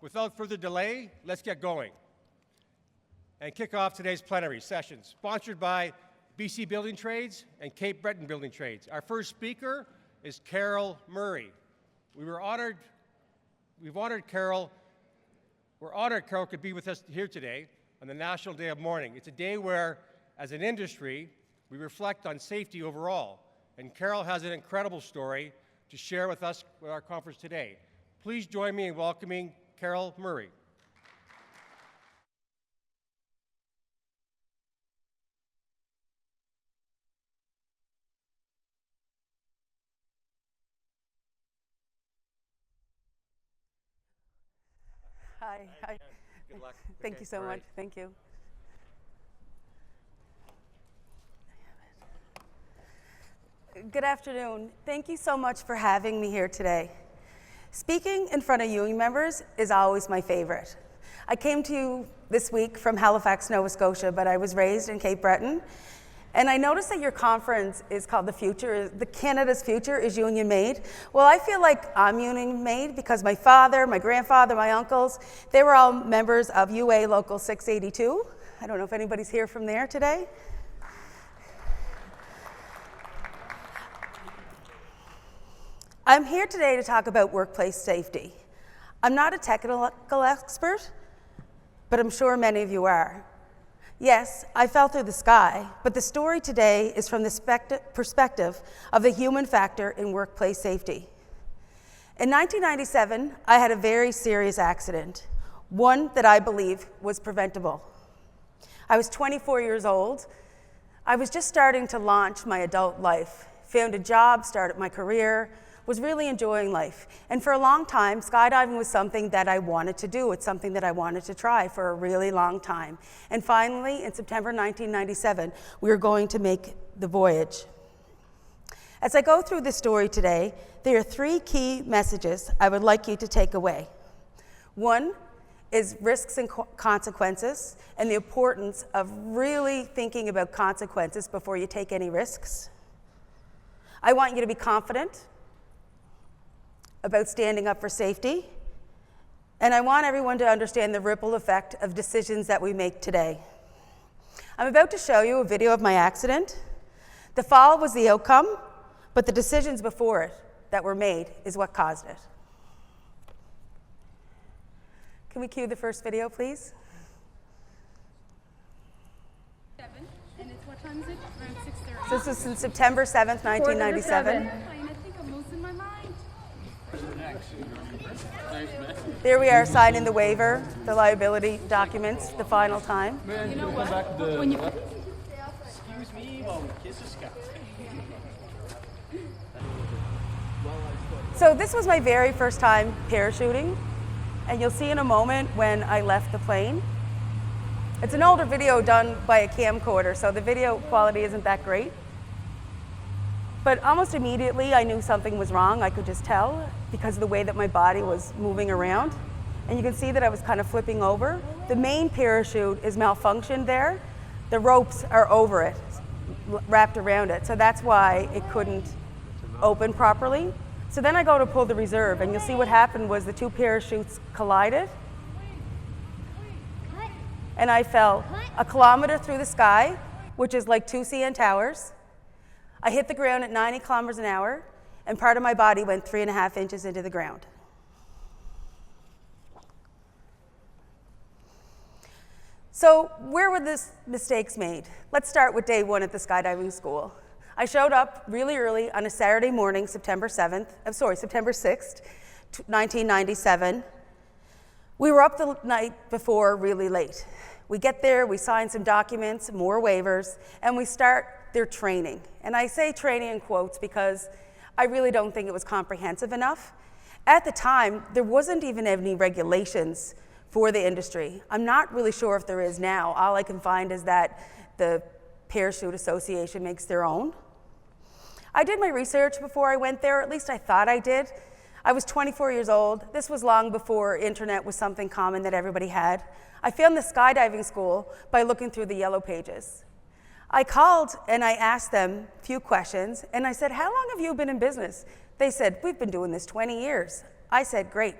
Without further delay, let's get going and kick off today's plenary session, sponsored by BC Building Trades and Cape Breton Building Trades. Our first speaker is Carol Murray. We're honored Carol could be with us here today on the National Day of Mourning. It's a day where, as an industry, we reflect on safety overall. And Carol has an incredible story to share with us with our conference today. Please join me in welcoming Carol Murray. Hi. Good luck. Thank you so much. Thank you. Good afternoon. Thank you so much for having me here today. Speaking in front of union members is always my favorite. I came to you this week from Halifax, Nova Scotia, but I was raised in Cape Breton. And I noticed that your conference is called the Canada's Future is Union Made. Well, I feel like I'm union made because my father, my grandfather, my uncles, they were all members of UA Local 682. I don't know if anybody's here from there today. I'm here today to talk about workplace safety. I'm not a technical expert, but I'm sure many of you are. Yes, I fell through the sky, but the story today is from the perspective of the human factor in workplace safety. In 1997, I had a very serious accident, one that I believe was preventable. I was 24 years old. I was just starting to launch my adult life, found a job, started my career, was really enjoying life. And for a long time, skydiving was something that I wanted to do. It's something that I wanted to try for a really long time. And finally, in September 1997, we were going to make the voyage. As I go through this story today, there are three key messages I would like you to take away. One is risks and consequences, and the importance of really thinking about consequences before you take any risks. I want you to be confident about standing up for safety, and I want everyone to understand the ripple effect of decisions that we make today. I'm about to show you a video of my accident. The fall was the outcome, but the decisions before it that were made is what caused it. Can we cue the first video, please? And it's what time is it? Around 6:30. So this is in September 7th, 1997. There we are signing the waiver, the liability documents, the final time. Man, you know what? Excuse me while we kiss a scout. So this was my very first time parachuting, and you'll see in a moment when I left the plane. It's an older video done by a camcorder, so the video quality isn't that great. But almost immediately I knew something was wrong. I could just tell because of the way that my body was moving around. And you can see that I was kind of flipping over. The main parachute is malfunctioned there. The ropes are over it, wrapped around it. So that's why it couldn't open properly. So then I go to pull the reserve, and you'll see what happened was the two parachutes collided. And I fell 1 kilometer through the sky, which is like 2 CN towers. I hit the ground at 90 kilometers an hour, and part of my body went 3.5 inches into the ground. So where were these mistakes made? Let's start with day one at the skydiving school. I showed up really early on a Saturday morning, September 6th, 1997. We were up the night before really late. We get there, we sign some documents, more waivers, and we start their training. And I say training in quotes because I really don't think it was comprehensive enough. At the time, there wasn't even any regulations for the industry. I'm not really sure if there is now. All I can find is that the Parachute Association makes their own. I did my research before I went there, at least I thought I did. I was 24 years old. This was long before internet was something common that everybody had. I found the skydiving school by looking through the yellow pages. I called and I asked them a few questions, and I said, how long have you been in business? They said, we've been doing this 20 years. I said, great.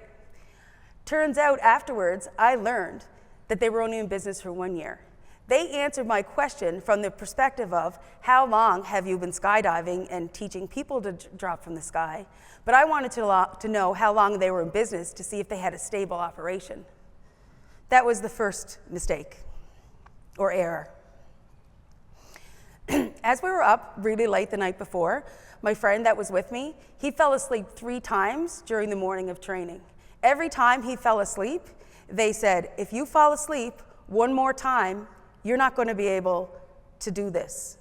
Turns out afterwards, I learned that they were only in business for 1 year. They answered my question from the perspective of how long have you been skydiving and teaching people to drop from the sky, but I wanted to know how long they were in business to see if they had a stable operation. That was the first mistake or error. As we were up really late the night before, my friend that was with me, he fell asleep 3 times during the morning of training. Every time he fell asleep, they said, if you fall asleep one more time, you're not going to be able to do this.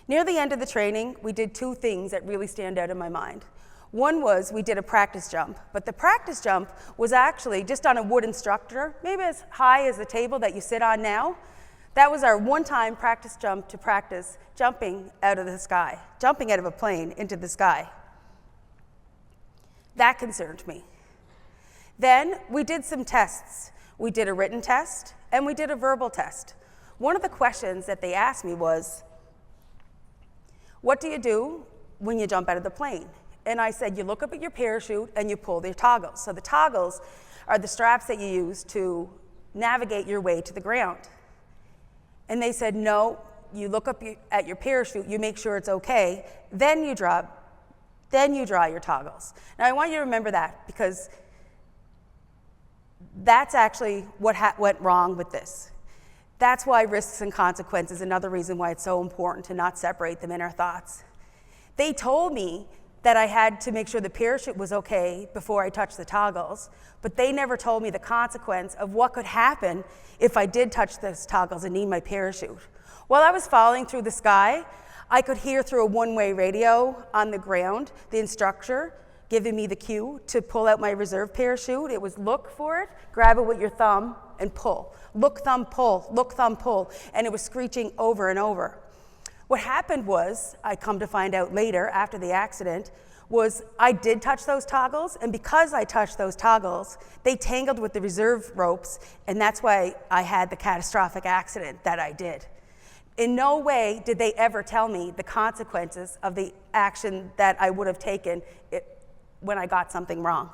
Near the end of the training, we did 2 things that really stand out in my mind. One was we did a practice jump, but the practice jump was actually just on a wooden structure, maybe as high as the table that you sit on now. That was our one-time practice jump to practice jumping out of the sky, jumping out of a plane into the sky. That concerned me. Then we did some tests. We did a written test and we did a verbal test. One of the questions that they asked me was, what do you do when you jump out of the plane? And I said, you look up at your parachute and you pull the toggles. So the toggles are the straps that you use to navigate your way to the ground. And they said, no, you look up at your parachute, you make sure it's okay, then you draw your toggles. Now I want you to remember that because that's actually what went wrong with this. That's why risks and consequences is another reason why it's so important to not separate them in our thoughts. They told me that I had to make sure the parachute was okay before I touched the toggles, but they never told me the consequence of what could happen if I did touch those toggles and need my parachute. While I was falling through the sky, I could hear through a one-way radio on the ground the instructor giving me the cue to pull out my reserve parachute. It was look for it, grab it with your thumb, and pull. Look, thumb, pull, look, thumb, pull, and it was screeching over and over. What happened was, I come to find out later after the accident, was I did touch those toggles, and because I touched those toggles, they tangled with the reserve ropes, and that's why I had the catastrophic accident that I did. In no way did they ever tell me the consequences of the action that I would have taken when I got something wrong.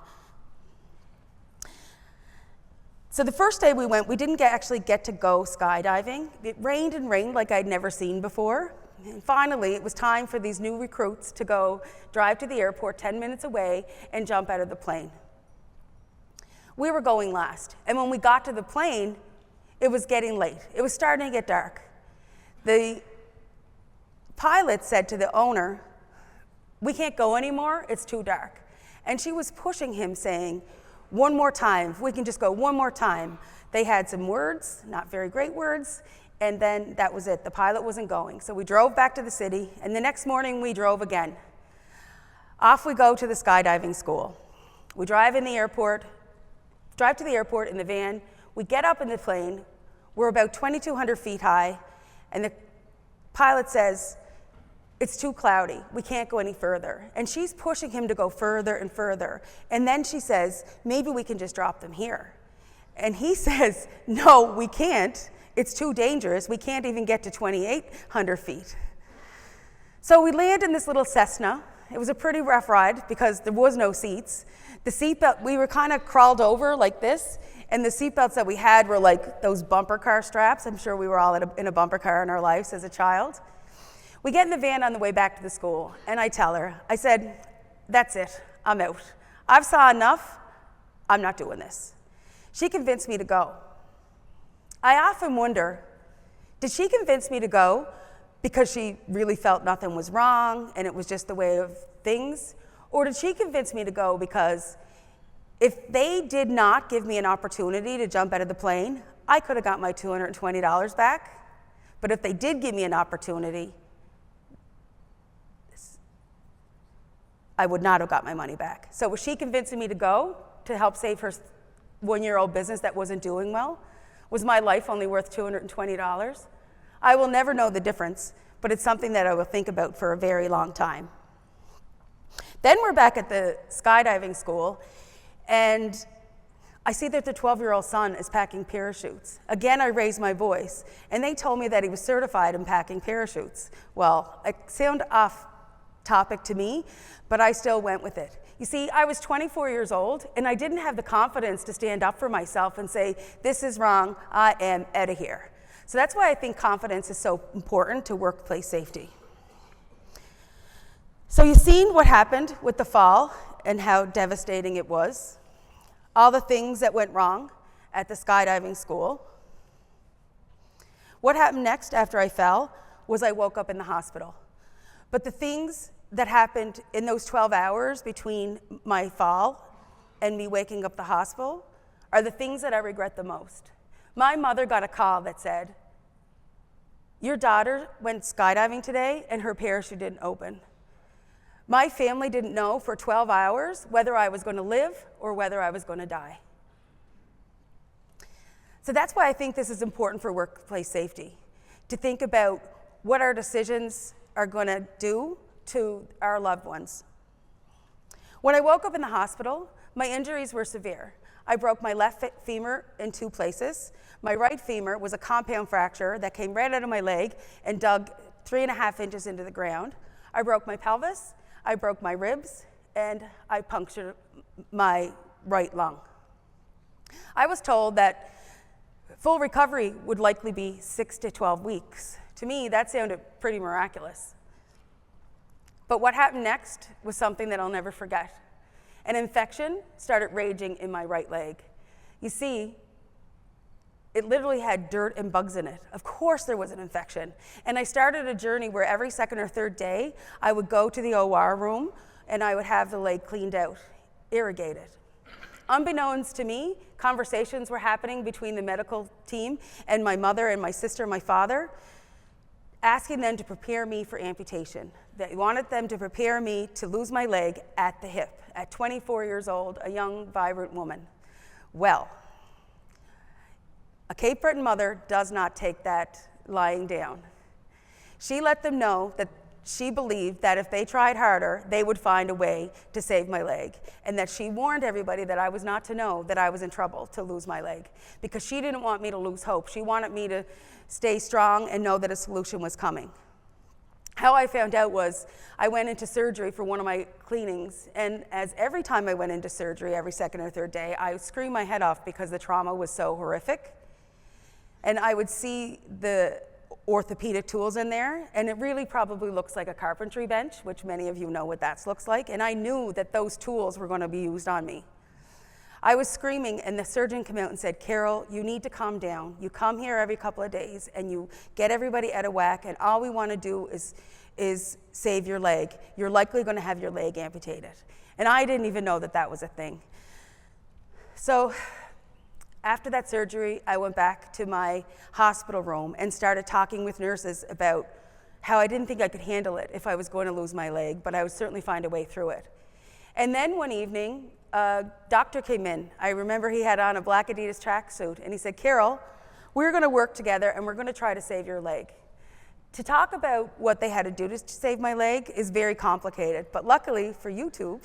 So the first day we went, we didn't actually get to go skydiving. It rained and rained like I'd never seen before. And finally, it was time for these new recruits to go drive to the airport 10 minutes away and jump out of the plane. We were going last, and when we got to the plane, it was getting late. It was starting to get dark. The pilot said to the owner, we can't go anymore, it's too dark. And she was pushing him saying, one more time, if we can just go one more time. They had some words, not very great words, and then that was it. The pilot wasn't going. So we drove back to the city, and the next morning we drove again. Off we go to the skydiving school. We drive to the airport in the van. We get up in the plane. We're about 2,200 feet high, and the pilot says, it's too cloudy. We can't go any further. And she's pushing him to go further and further. And then she says, maybe we can just drop them here. And he says, no, we can't. It's too dangerous. We can't even get to 2,800 feet. So we land in this little Cessna. It was a pretty rough ride because there was no seats. The seatbelt, we were kind of crawled over like this, and the seatbelts that we had were like those bumper car straps. I'm sure we were all in a bumper car in our lives as a child. We get in the van on the way back to the school, and I tell her, I said, that's it, I'm out. I've saw enough, I'm not doing this. She convinced me to go. I often wonder, did she convince me to go because she really felt nothing was wrong and it was just the way of things? Or did she convince me to go because if they did not give me an opportunity to jump out of the plane, I could have got my $220 back. But if they did give me an opportunity, I would not have got my money back. So was she convincing me to go to help save her one-year-old business that wasn't doing well? Was my life only worth $220? I will never know the difference, but it's something that I will think about for a very long time. Then we're back at the skydiving school, and I see that the 12-year-old son is packing parachutes. Again, I raised my voice, and they told me that he was certified in packing parachutes. Well, I sound off topic to me, but I still went with it. You see, I was 24 years old, and I didn't have the confidence to stand up for myself and say, this is wrong, I am out of here. So that's why I think confidence is so important to workplace safety. So you've seen what happened with the fall and how devastating it was. All the things that went wrong at the skydiving school. What happened next after I fell was I woke up in the hospital. But the things that happened in those 12 hours between my fall and me waking up the hospital are the things that I regret the most. My mother got a call that said, your daughter went skydiving today and her parachute didn't open. My family didn't know for 12 hours whether I was going to live or whether I was going to die. So that's why I think this is important for workplace safety, to think about what our decisions are going to do to our loved ones. When I woke up in the hospital, my injuries were severe. I broke my left femur in 2 places. My right femur was a compound fracture that came right out of my leg and dug 3.5 inches into the ground. I broke my pelvis, I broke my ribs, and I punctured my right lung. I was told that full recovery would likely be 6 to 12 weeks. To me, that sounded pretty miraculous. But what happened next was something that I'll never forget. An infection started raging in my right leg. You see, it literally had dirt and bugs in it. Of course there was an infection. And I started a journey where every second or third day, I would go to the OR room and I would have the leg cleaned out, irrigated. Unbeknownst to me, conversations were happening between the medical team and my mother and my sister and my father, asking them to prepare me for amputation. They wanted them to prepare me to lose my leg at the hip, at 24 years old, a young, vibrant woman. Well, a Cape Breton mother does not take that lying down. She let them know that she believed that if they tried harder, they would find a way to save my leg, and that she warned everybody that I was not to know that I was in trouble to lose my leg, because she didn't want me to lose hope. She wanted me to stay strong and know that a solution was coming. How I found out was I went into surgery for one of my cleanings, and as every time I went into surgery, every second or third day, I would scream my head off because the trauma was so horrific. And I would see the orthopedic tools in there, and it really probably looks like a carpentry bench, which many of you know what that looks like, and I knew that those tools were going to be used on me. I was screaming, and the surgeon came out and said, Carol, you need to calm down. You come here every couple of days, and you get everybody out of whack, and all we want to do is save your leg. You're likely going to have your leg amputated. And I didn't even know that that was a thing. So after that surgery, I went back to my hospital room and started talking with nurses about how I didn't think I could handle it if I was going to lose my leg, but I would certainly find a way through it. And then one evening, a doctor came in. I remember he had on a black Adidas tracksuit, and he said, Carol, we're going to work together, and we're going to try to save your leg. To talk about what they had to do to save my leg is very complicated, but luckily for YouTube,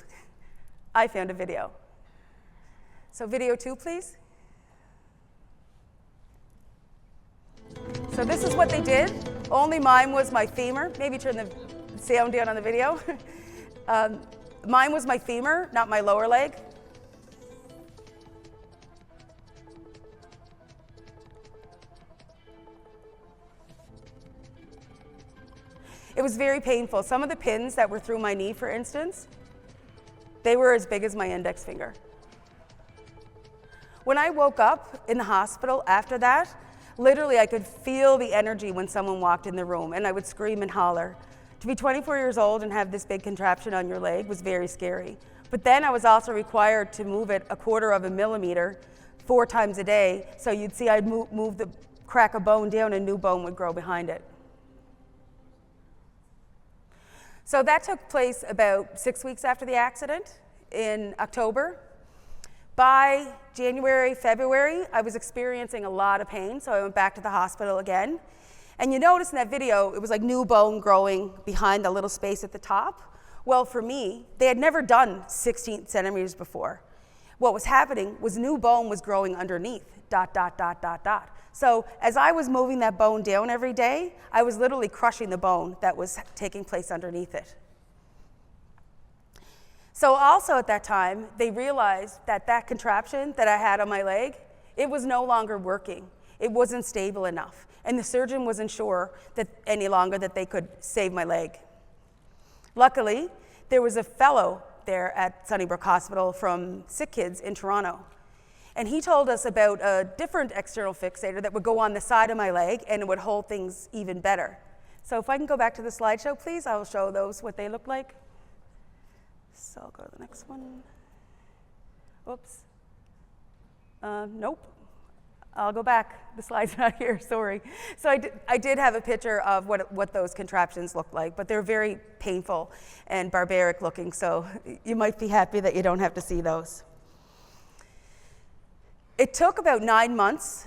I found a video. So video 2, please. So this is what they did. Only mine was my femur. Maybe turn the sound down on the video. Mine was my femur, not my lower leg. It was very painful. Some of the pins that were through my knee, for instance, they were as big as my index finger. When I woke up in the hospital after that, literally I could feel the energy when someone walked in the room, and I would scream and holler. To be 24 years old and have this big contraption on your leg was very scary. But then I was also required to move it 1/4 millimeter 4 times a day, so you'd see I'd crack a bone down and new bone would grow behind it. So that took place about 6 weeks after the accident in October. By January, February, I was experiencing a lot of pain, so I went back to the hospital again. And you notice in that video, it was like new bone growing behind the little space at the top. Well, for me, they had never done 16 centimeters before. What was happening was new bone was growing underneath, ... So as I was moving that bone down every day, I was literally crushing the bone that was taking place underneath it. So also at that time, they realized that that contraption that I had on my leg, it was no longer working. It wasn't stable enough. And the surgeon wasn't sure that any longer that they could save my leg. Luckily, there was a fellow there at Sunnybrook Hospital from Sick Kids in Toronto. And he told us about a different external fixator that would go on the side of my leg and it would hold things even better. So if I can go back to the slideshow, please, I will show those what they look like. So I'll go to the next one. Oops. Nope. I'll go back. The slide's not here, sorry. So I did have a picture of what those contraptions look like, but they're very painful and barbaric looking, so you might be happy that you don't have to see those. It took about 9 months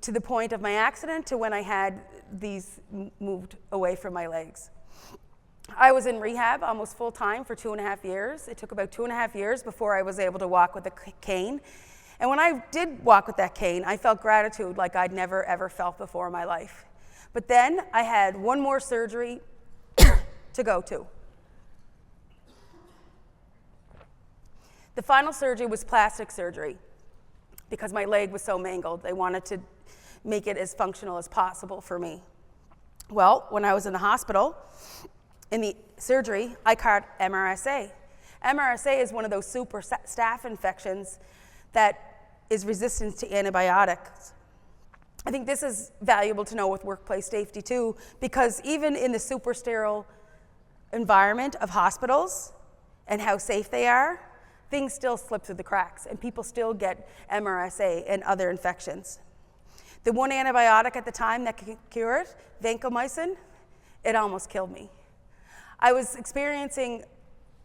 to the point of my accident to when I had these moved away from my legs. I was in rehab almost full time for 2.5 years. It took about 2.5 years before I was able to walk with a cane. And when I did walk with that cane, I felt gratitude like I'd never ever felt before in my life. But then I had one more surgery to go to. The final surgery was plastic surgery because my leg was so mangled. They wanted to make it as functional as possible for me. Well, when I was in the hospital, in the surgery, I caught MRSA. MRSA is one of those super staph infections that is resistant to antibiotics. I think this is valuable to know with workplace safety too, because even in the super sterile environment of hospitals and how safe they are, things still slip through the cracks and people still get MRSA and other infections. The one antibiotic at the time that could cure it, vancomycin, it almost killed me. I was experiencing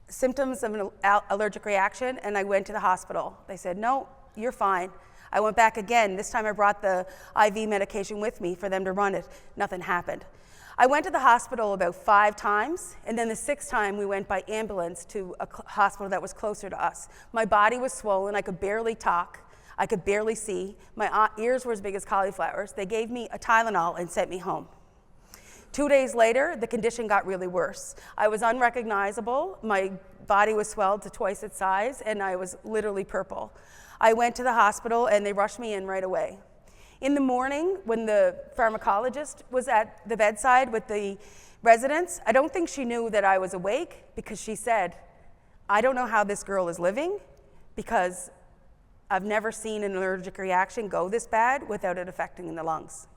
symptoms of an allergic reaction and I went to the hospital. They said, no, you're fine. I went back again. This time I brought the IV medication with me for them to run it. Nothing happened. I went to the hospital about 5 times, and then the 6th time we went by ambulance to a hospital that was closer to us. My body was swollen. I could barely talk. I could barely see. My ears were as big as cauliflowers. They gave me a Tylenol and sent me home. 2 days later, the condition got really worse. I was unrecognizable. My body was swelled to twice its size, and I was literally purple. I went to the hospital, and they rushed me in right away. In the morning, when the pharmacologist was at the bedside with the residents, I don't think she knew that I was awake because she said, I don't know how this girl is living because I've never seen an allergic reaction go this bad without it affecting the lungs.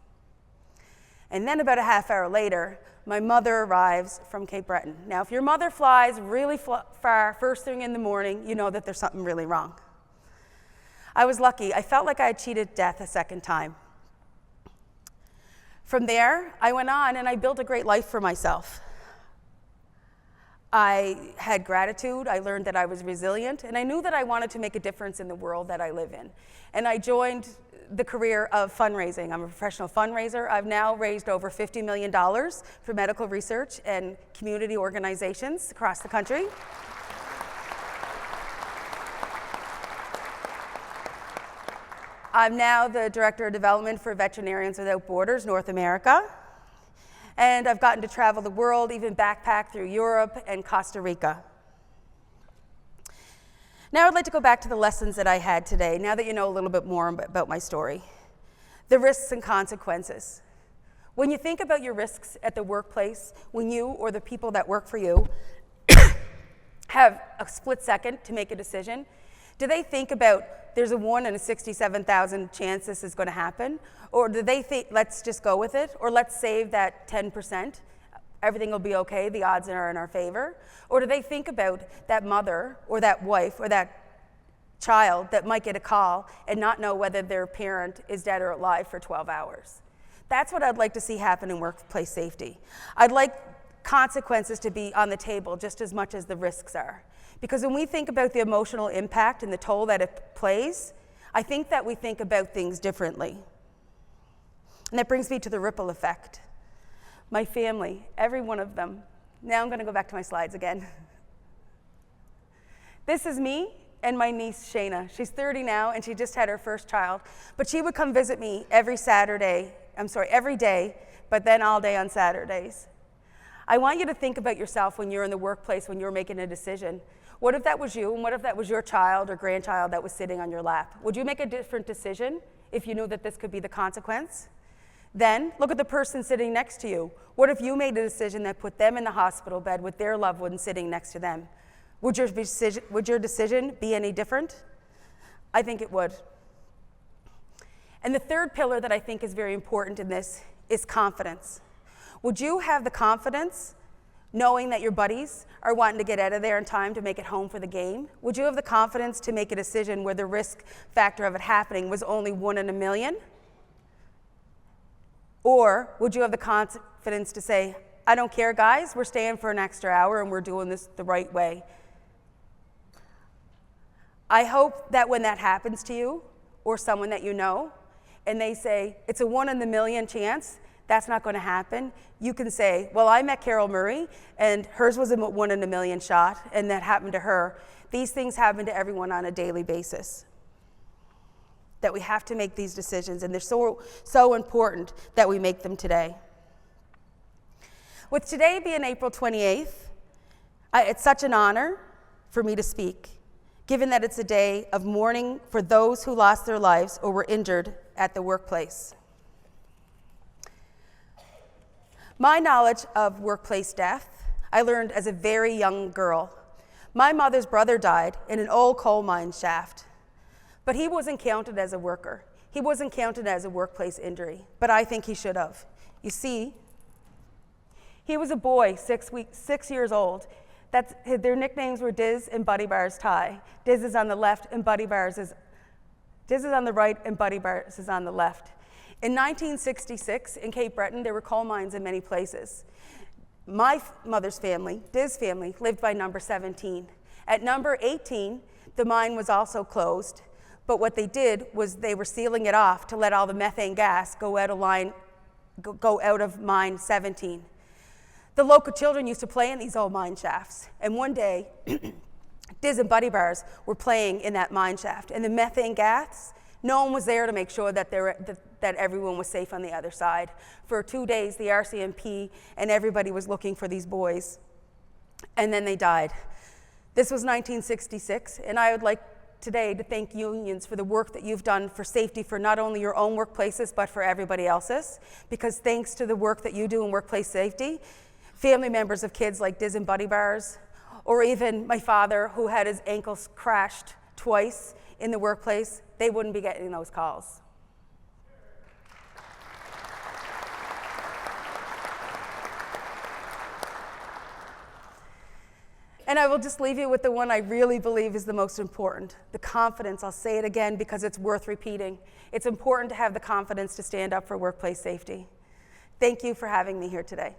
And then about a half hour later, my mother arrives from Cape Breton. Now, if your mother flies really far first thing in the morning, you know that there's something really wrong. I was lucky. I felt like I had cheated death a second time. From there, I went on and I built a great life for myself. I had gratitude. I learned that I was resilient, and I knew that I wanted to make a difference in the world that I live in. And I joined the career of fundraising. I'm a professional fundraiser. I've now raised over $50 million for medical research and community organizations across the country. I'm now the Director of Development for Veterinarians Without Borders, North America. And I've gotten to travel the world, even backpack through Europe and Costa Rica. Now I'd like to go back to the lessons that I had today, now that you know a little bit more about my story. The risks and consequences. When you think about your risks at the workplace, when you or the people that work for you have a split second to make a decision, do they think about there's a 1 in 67,000 chance this is going to happen? Or do they think, let's just go with it? Or let's save that 10%, everything will be okay, the odds are in our favor? Or do they think about that mother or that wife or that child that might get a call and not know whether their parent is dead or alive for 12 hours? That's what I'd like to see happen in workplace safety. I'd like consequences to be on the table just as much as the risks are. Because when we think about the emotional impact and the toll that it plays, I think that we think about things differently. And that brings me to the ripple effect. My family, every one of them. Now I'm going to go back to my slides again. This is me and my niece, Shayna. She's 30 now, and she just had her first child. But she would come visit me every day, but then all day on Saturdays. I want you to think about yourself when you're in the workplace, when you're making a decision. What if that was you, and what if that was your child or grandchild that was sitting on your lap? Would you make a different decision if you knew that this could be the consequence? Then look at the person sitting next to you. What if you made a decision that put them in the hospital bed with their loved one sitting next to them? Would your decision be any different? I think it would. And the third pillar that I think is very important in this is confidence. Would you have the confidence knowing that your buddies are wanting to get out of there in time to make it home for the game? Would you have the confidence to make a decision where the risk factor of it happening was only 1 in a million? Or would you have the confidence to say, I don't care, guys, we're staying for an extra hour and we're doing this the right way? I hope that when that happens to you or someone that you know, and they say, it's a 1 in a million chance, that's not going to happen, you can say, well, I met Carol Murray, and hers was a 1 in a million shot, and that happened to her. These things happen to everyone on a daily basis. That we have to make these decisions, and they're so important that we make them today. With today being April 28th, it's such an honor for me to speak, given that it's a day of mourning for those who lost their lives or were injured at the workplace. My knowledge of workplace death, I learned as a very young girl. My mother's brother died in an old coal mine shaft, but he wasn't counted as a worker. He wasn't counted as a workplace injury, but I think he should have. You see, he was a boy, 6 years old. Their nicknames were Diz and Buddy Bars Tie. Diz is on the left and Diz is on the right and Buddy Bars is on the left. In 1966, in Cape Breton, there were coal mines in many places. My mother's family, Diz's family, lived by number 17. At number 18, the mine was also closed, but what they did was they were sealing it off to let all the methane gas go out of mine 17. The local children used to play in these old mine shafts, and one day, Diz and Buddy Bars were playing in that mine shaft, and the methane gas, no one was there to make sure that everyone was safe on the other side. For 2 days, the RCMP and everybody was looking for these boys, and then they died. This was 1966, and I would like today to thank unions for the work that you've done for safety for not only your own workplaces, but for everybody else's, because thanks to the work that you do in workplace safety, family members of kids like Diz and Buddy Bars, or even my father, who had his ankles crashed twice in the workplace, they wouldn't be getting those calls. And I will just leave you with the one I really believe is the most important, the confidence. I'll say it again because it's worth repeating. It's important to have the confidence to stand up for workplace safety. Thank you for having me here today.